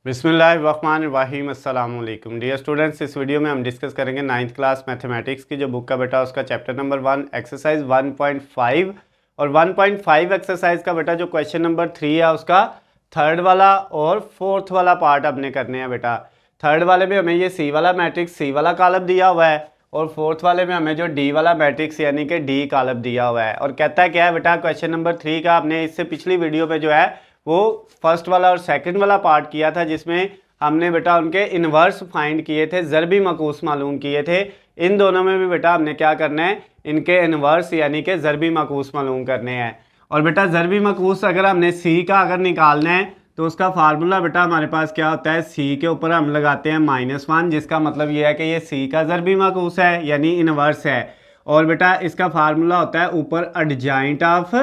बिस्मिल्लाहिर्रहमानिर्रहीम अस्सलाम वालेकुम डियर स्टूडेंट्स। इस वीडियो में हम डिस्कस करेंगे 9th क्लास मैथमेटिक्स की जो बुक का बेटा उसका चैप्टर नंबर 1 एक्सरसाइज 1.5 और 1.5 एक्सरसाइज का बेटा जो क्वेश्चन नंबर 3 है उसका थर्ड वाला और फोर्थ वाला पार्ट हमने करने हैं बेटा। थर्ड वाले में हमें ये सी वाला मैट्रिक्स सी वाला कॉलम दिया हुआ है और फोर्थ वाले में हमें जो डी वाला मैट्रिक्स यानी कि डी कॉलम दिया हुआ है। और कहता है क्या है बेटा, क्वेश्चन नंबर 3 का आपने इससे पिछली वीडियो में जो है वो फर्स्ट वाला और सेकंड वाला पार्ट किया था, जिसमें हमने बेटा उनके इन्वर्स फाइंड किए थे, ज़रबी मकूस मालूम किए थे। इन दोनों में भी बेटा हमने क्या करना है, इनके इन्वर्स यानी कि ज़रबी मकूस मालूम करने हैं। और बेटा ज़रबी मकूस अगर हमने सी का अगर निकालना है तो उसका फार्मूला बेटा हमारे पास क्या होता है, सी के ऊपर हम लगाते हैं -1, जिसका मतलब ये है कि ये सी का ज़रबी मकूस है यानी इन्वर्स है। और बेटा इसका फार्मूला होता है ऊपर एडजॉइंट ऑफ,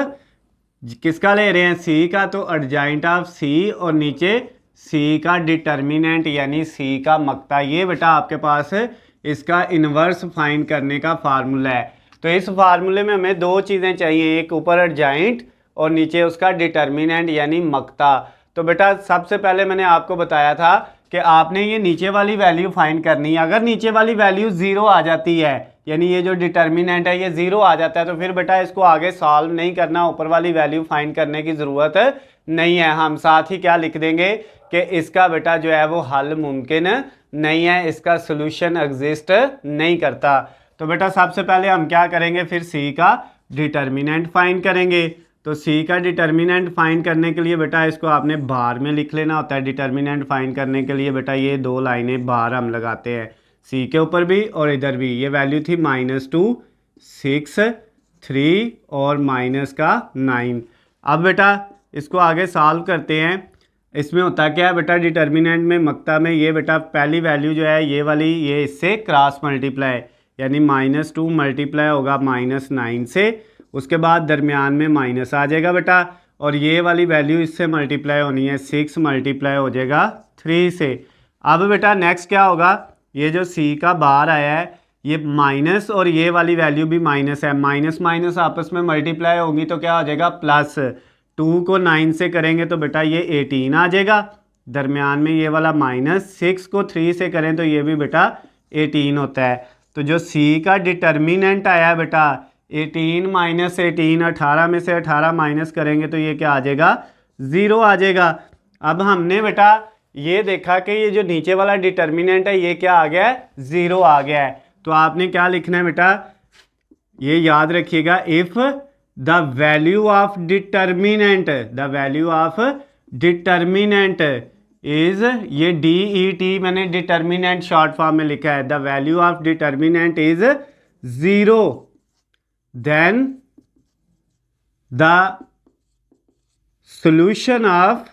किसका ले रहे हैं, सी का, तो एडजॉइंट ऑफ सी और नीचे सी का डिटर्मिनेंट यानी सी का मक्ता। ये बेटा आपके पास इसका इन्वर्स फाइंड करने का फार्मूला है। तो इस फार्मूले में हमें दो चीज़ें चाहिए, एक ऊपर एडजॉइंट और नीचे उसका डिटर्मिनेंट यानी मक्ता। तो बेटा सबसे पहले मैंने आपको बताया था कि आपने ये नीचे वाली वैल्यू फाइंड करनी है। अगर नीचे वाली वैल्यू 0 आ जाती है यानी ये जो डिटर्मिनेंट है ये 0 आ जाता है तो फिर बेटा इसको आगे सॉल्व नहीं करना, ऊपर वाली वैल्यू फाइंड करने की ज़रूरत नहीं है। हम साथ ही क्या लिख देंगे कि इसका बेटा जो है वो हल मुमकिन नहीं है, इसका सोल्यूशन एग्जिस्ट नहीं करता। तो बेटा सबसे पहले हम क्या करेंगे, फिर सी का डिटर्मिनेंट फाइंड करेंगे। तो सी का डिटर्मिनेंट फाइंड करने के लिए बेटा इसको आपने बार में लिख लेना होता है। डिटर्मिनेंट फाइंड करने के लिए बेटा ये दो लाइनें बार हम लगाते हैं, सी के ऊपर भी और इधर भी। ये वैल्यू थी -2, 6, 3 और -9। अब बेटा इसको आगे सॉल्व करते हैं। इसमें होता क्या है बेटा, डिटर्मिनेंट में मक्ता में ये बेटा पहली वैल्यू जो है ये वाली, ये इससे क्रॉस मल्टीप्लाई यानी -2 मल्टीप्लाई होगा -9 से, उसके बाद दरमियान में माइनस आ जाएगा बेटा, और ये वाली वैल्यू इससे मल्टीप्लाई होनी है, 6 मल्टीप्लाई हो जाएगा 3 से। अब बेटा नेक्स्ट क्या होगा, ये जो सी का बार आया है ये माइनस और ये वाली वैल्यू भी माइनस है, माइनस माइनस आपस में मल्टीप्लाई होगी तो क्या हो जाएगा प्लस। 2 को 9 से करेंगे तो बेटा ये 18 आ जाएगा, दरमियान में ये वाला माइनस, 6 को 3 से करें तो ये भी बेटा 18 होता है। तो जो सी का डिटर्मिनेंट आया है बेटा 18 - 18, 18 में से 18 माइनस करेंगे तो ये क्या आ जाएगा, 0 आ जाएगा। अब हमने बेटा ये देखा कि ये जो नीचे वाला डिटर्मिनेंट है ये क्या आ गया है, 0 आ गया है। तो आपने क्या लिखना है बेटा, ये याद रखिएगा, if the value of determinant, the value of determinant is, ये DET मैंने डिटर्मिनेंट शॉर्ट फॉर्म में लिखा है, the value of determinant is 0, then the solution of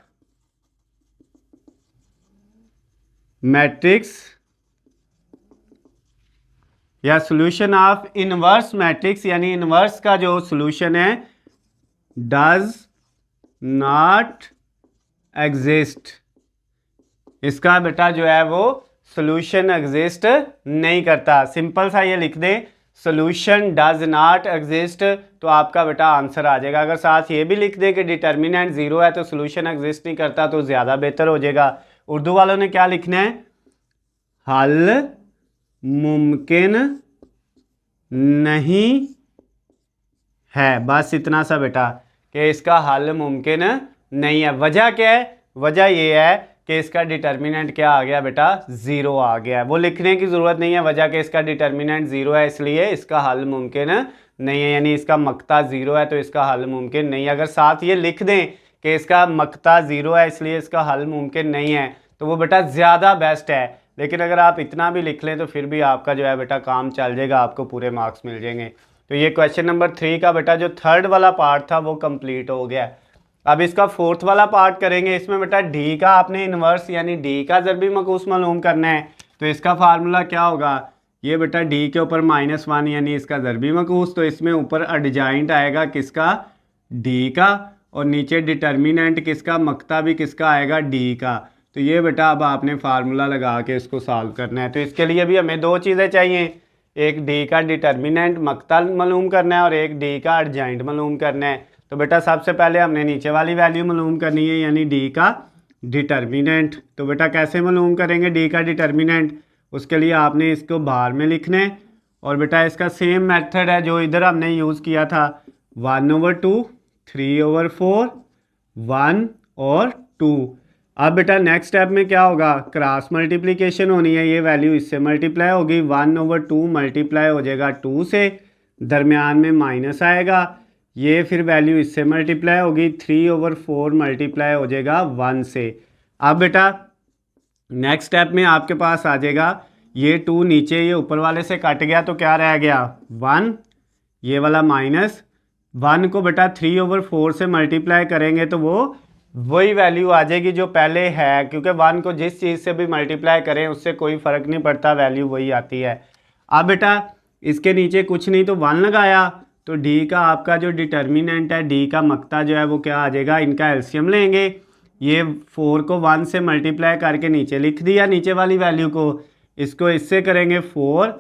matrix या solution of inverse matrix यानी इनवर्स का जो solution है does not exist, इसका बेटा जो है वो solution exist नहीं करता। सिंपल सा ये लिख दें, सोल्यूशन डज नॉट एग्जिस्ट, तो आपका बेटा आंसर आ जाएगा। अगर साथ ये भी लिख दे कि डिटर्मिनेंट 0 है तो सोल्यूशन एग्जिस्ट नहीं करता तो ज़्यादा बेहतर हो जाएगा। उर्दू वालों ने क्या लिखना है, हल मुमकिन नहीं है, बस इतना सा बेटा कि इसका हल मुमकिन नहीं है। वजह क्या है, वजह ये है कि इसका डिटर्मिनेंट क्या आ गया बेटा, 0 आ गया है। वो लिखने की ज़रूरत नहीं है वजह कि इसका डिटर्मिनेंट 0 है इसलिए इसका हल मुमकिन नहीं है, यानी इसका मक्ता 0 है तो इसका हल मुमकिन नहीं है। अगर साथ ये लिख दें कि इसका मक्ता 0 है इसलिए इसका हल मुमकिन नहीं है तो वो बेटा ज़्यादा बेस्ट है। लेकिन अगर आप इतना भी लिख लें तो फिर भी आपका जो है बेटा काम चल जाएगा, आपको पूरे मार्क्स मिल जाएंगे। तो ये क्वेश्चन नंबर 3 का बेटा जो थर्ड वाला पार्ट था वो कंप्लीट हो गया। अब इसका फोर्थ वाला पार्ट करेंगे। इसमें बेटा डी का आपने इन्वर्स यानी डी का ज़रबी मकूस मालूम करना है। तो इसका फार्मूला क्या होगा, ये बेटा डी के ऊपर -1 यानी इसका ज़रबी मकूस, तो इसमें ऊपर एडजॉइंट आएगा किसका, डी का, और नीचे डिटर्मिनेंट किसका, मक्ता भी किसका आएगा, डी का। तो ये बेटा अब आपने फार्मूला लगा के इसको सॉल्व करना है। तो इसके लिए भी हमें दो चीज़ें चाहिए, एक डी का डिटर्मिनेंट मक्ता मालूम करना है और एक डी का एडजॉइंट मालूम करना है। तो बेटा सबसे पहले हमने नीचे वाली वैल्यू मालूम करनी है यानी डी का डिटर्मिनेंट। तो बेटा कैसे मालूम करेंगे डी का डिटर्मिनेंट, उसके लिए आपने इसको बाहर में लिखना है। और बेटा इसका सेम मेथड है जो इधर हमने यूज़ किया था, 1/2, 3/4, 1 और 2। अब बेटा नेक्स्ट स्टेप में क्या होगा, क्रॉस मल्टीप्लिकेशन होनी है, ये वैल्यू इससे मल्टीप्लाई होगी, 1/2 मल्टीप्लाई हो जाएगा 2 से, दरमियान में माइनस आएगा, ये फिर वैल्यू इससे मल्टीप्लाई होगी, 3/4 मल्टीप्लाई हो जाएगा 1 से। अब बेटा नेक्स्ट स्टेप में आपके पास आ जाएगा ये 2 नीचे ये ऊपर वाले से कट गया तो क्या रह गया 1, ये वाला माइनस 1 को बेटा 3/4 से मल्टीप्लाई करेंगे तो वो वही वैल्यू आ जाएगी जो पहले है, क्योंकि 1 को जिस चीज़ से भी मल्टीप्लाई करें उससे कोई फ़र्क नहीं पड़ता, वैल्यू वही आती है। अब बेटा इसके नीचे कुछ नहीं तो 1 लगाया तो डी का आपका जो डिटर्मिनेंट है, डी का मक्ता जो है वो क्या आ जाएगा, इनका एलसीएम लेंगे, ये 4 को 1 से मल्टीप्लाई करके नीचे लिख दिया नीचे वाली वैल्यू को, इसको इससे करेंगे 4,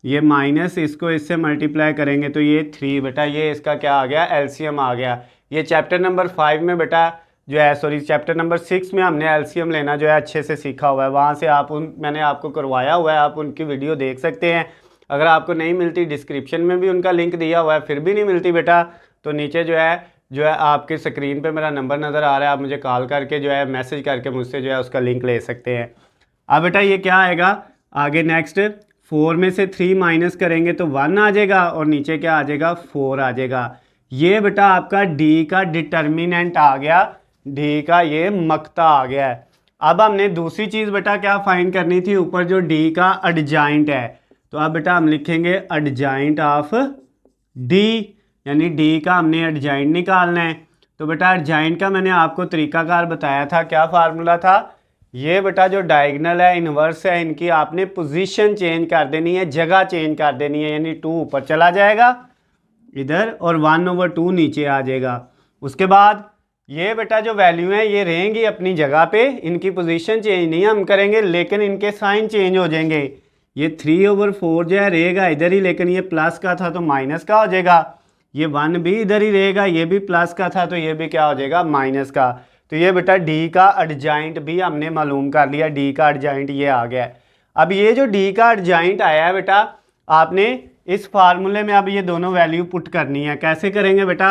ये माइनस इसको इससे मल्टीप्लाई करेंगे तो ये 3, बेटा ये इसका क्या आ गया, एलसीएम आ गया। ये चैप्टर नंबर 5 में बेटा जो है, सॉरी चैप्टर नंबर 6 में हमने एलसीएम लेना जो है अच्छे से सीखा हुआ है, वहाँ से आप मैंने आपको करवाया हुआ है, आप उनकी वीडियो देख सकते हैं। अगर आपको नहीं मिलती डिस्क्रिप्शन में भी उनका लिंक दिया हुआ है, फिर भी नहीं मिलती बेटा तो नीचे जो है आपकी स्क्रीन पे मेरा नंबर नज़र आ रहा है, आप मुझे कॉल करके जो है मैसेज करके मुझसे जो है उसका लिंक ले सकते हैं। अब बेटा ये क्या आएगा आगे, नेक्स्ट 4 में से 3 माइनस करेंगे तो 1 आ जाएगा और नीचे क्या आ जाएगा 4 आ जाएगा। ये बेटा आपका डी का डिटर्मिनेंट आ गया, डी का ये मक्ता आ गया है। अब हमने दूसरी चीज़ बेटा क्या फाइंड करनी थी, ऊपर जो डी का एडजॉइंट है, तो अब बेटा हम लिखेंगे एडजॉइंट ऑफ डी, यानी डी का हमने एडजॉइंट निकालना है। तो बेटा एडजॉइंट का मैंने आपको तरीकाकार बताया था, क्या फार्मूला था, ये बेटा जो डायगोनल है, इन्वर्स है, इनकी आपने पोजीशन चेंज कर देनी है, जगह चेंज कर देनी है, यानी 2 ऊपर चला जाएगा इधर और 1/2 नीचे आ जाएगा। उसके बाद ये बेटा जो वैल्यू है ये रहेंगी अपनी जगह पे, इनकी पोजीशन चेंज नहीं हम करेंगे, लेकिन इनके साइन चेंज हो जाएंगे। ये 3/4 जो है रहेगा इधर ही, लेकिन ये प्लस का था तो माइनस का हो जाएगा, ये 1 भी इधर ही रहेगा, ये भी प्लस का था तो ये भी क्या हो जाएगा माइनस का। तो ये बेटा डी का एडजॉइंट भी हमने मालूम कर लिया, डी का एडजॉइंट ये आ गया। अब ये जो डी का एडजॉइंट आया है बेटा, आपने इस फार्मूले में अब ये दोनों वैल्यू पुट करनी है। कैसे करेंगे बेटा,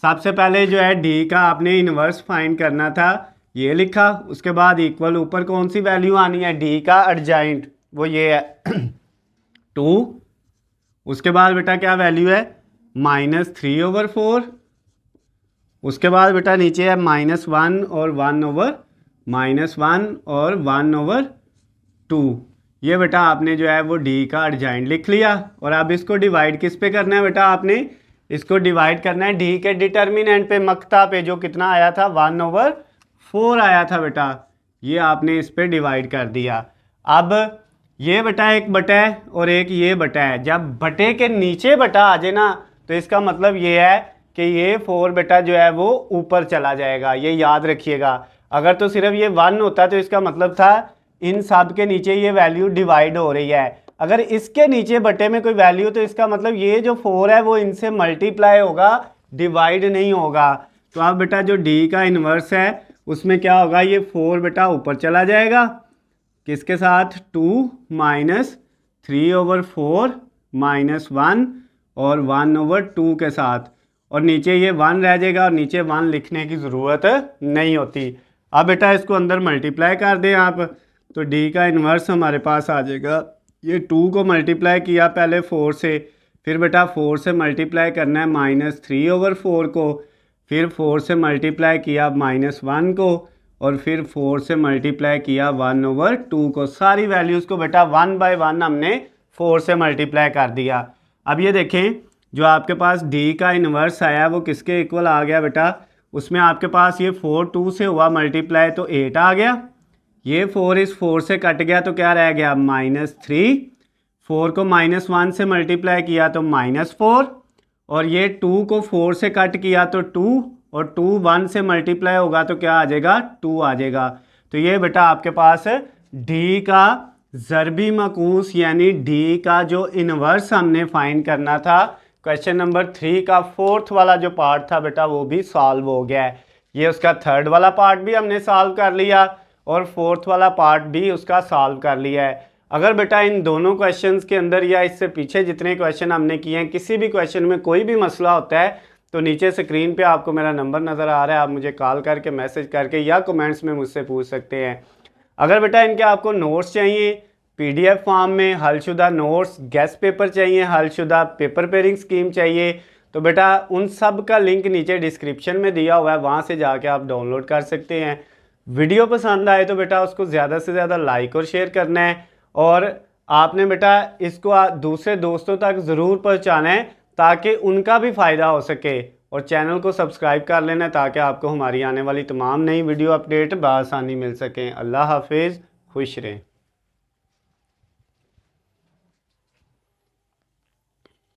सबसे पहले जो है डी का आपने इन्वर्स फाइंड करना था, ये लिखा, उसके बाद इक्वल ऊपर कौन सी वैल्यू आनी है, डी का एडजॉइंट, वो ये है 2। उसके बाद बेटा क्या वैल्यू है -3/4, उसके बाद बेटा नीचे है -1 और 1/-1 और 1/2। ये बेटा आपने जो है वो डी का एडजॉइंट लिख लिया। और अब इसको डिवाइड किस पे करना है बेटा, आपने इसको डिवाइड करना है डी के डिटर्मिनेंट पे, मक्ता पे, जो कितना आया था 1/4 आया था बेटा, ये आपने इस पे डिवाइड कर दिया। अब ये बेटा एक बटा है और एक ये बटा है, जब बटे के नीचे बटा आ जाए ना तो इसका मतलब ये है कि ये 4 बेटा जो है वो ऊपर चला जाएगा, ये याद रखिएगा। अगर तो सिर्फ ये 1 होता तो इसका मतलब था इन सब के नीचे ये वैल्यू डिवाइड हो रही है, अगर इसके नीचे बटे में कोई वैल्यू तो इसका मतलब ये जो 4 है वो इनसे मल्टीप्लाई होगा, डिवाइड नहीं होगा। तो अब बेटा जो डी का इन्वर्स है उसमें क्या होगा, ये 4 बेटा ऊपर चला जाएगा, किसके साथ 2 - 3/4 -1 और 1/2 के साथ, और नीचे ये 1 रह जाएगा और नीचे 1 लिखने की ज़रूरत नहीं होती। अब बेटा इसको अंदर मल्टीप्लाई कर दें आप, तो डी का इन्वर्स हमारे पास आ जाएगा, ये 2 को मल्टीप्लाई किया पहले 4 से, फिर बेटा 4 से मल्टीप्लाई करना है -3/4 को, फिर 4 से मल्टीप्लाई किया -1 को, और फिर 4 से मल्टीप्लाई किया 1/2 को। सारी वैल्यूज़ को बेटा 1 बाय 1 हमने 4 से मल्टीप्लाई कर दिया। अब ये देखें जो आपके पास डी का इन्वर्स आया वो किसके इक्वल आ गया बेटा, उसमें आपके पास ये 4 2 से हुआ मल्टीप्लाई तो 8 आ गया, ये 4 इस 4 से कट गया तो क्या रह गया -3, 4 को -1 से मल्टीप्लाई किया तो -4, और ये 2 को 4 से कट किया तो 2, और 2 1 से मल्टीप्लाई होगा तो क्या आ जाएगा 2 आ जाएगा। तो ये बेटा आपके पास डी का ज़रबी मकूस यानी डी का जो इन्वर्स हमने फाइंड करना था, क्वेश्चन नंबर 3 का 4th वाला जो पार्ट था बेटा वो भी सॉल्व हो गया है। ये उसका थर्ड वाला पार्ट भी हमने सॉल्व कर लिया और फोर्थ वाला पार्ट भी उसका सॉल्व कर लिया है। अगर बेटा इन दोनों क्वेश्चंस के अंदर या इससे पीछे जितने क्वेश्चन हमने किए हैं, किसी भी क्वेश्चन में कोई भी मसला होता है तो नीचे स्क्रीन पे आपको मेरा नंबर नज़र आ रहा है, आप मुझे कॉल करके, मैसेज करके या कमेंट्स में मुझसे पूछ सकते हैं। अगर बेटा इनके आपको नोट्स चाहिए PDF फॉर्म में, हलशुदा नोट्स, गेस्ट पेपर चाहिए, हलशुदा पेपर पेयरिंग स्कीम चाहिए, तो बेटा उन सब का लिंक नीचे डिस्क्रिप्शन में दिया हुआ है, वहाँ से जाके आप डाउनलोड कर सकते हैं। वीडियो पसंद आए तो बेटा उसको ज़्यादा से ज़्यादा लाइक और शेयर करना है, और आपने बेटा इसको दूसरे दोस्तों तक ज़रूर पहुँचाना है ताकि उनका भी फ़ायदा हो सके, और चैनल को सब्सक्राइब कर लेना ताकि आपको हमारी आने वाली तमाम नई वीडियो अपडेट बआसानी मिल सकें। अल्लाह हाफिज़, खुश रहें।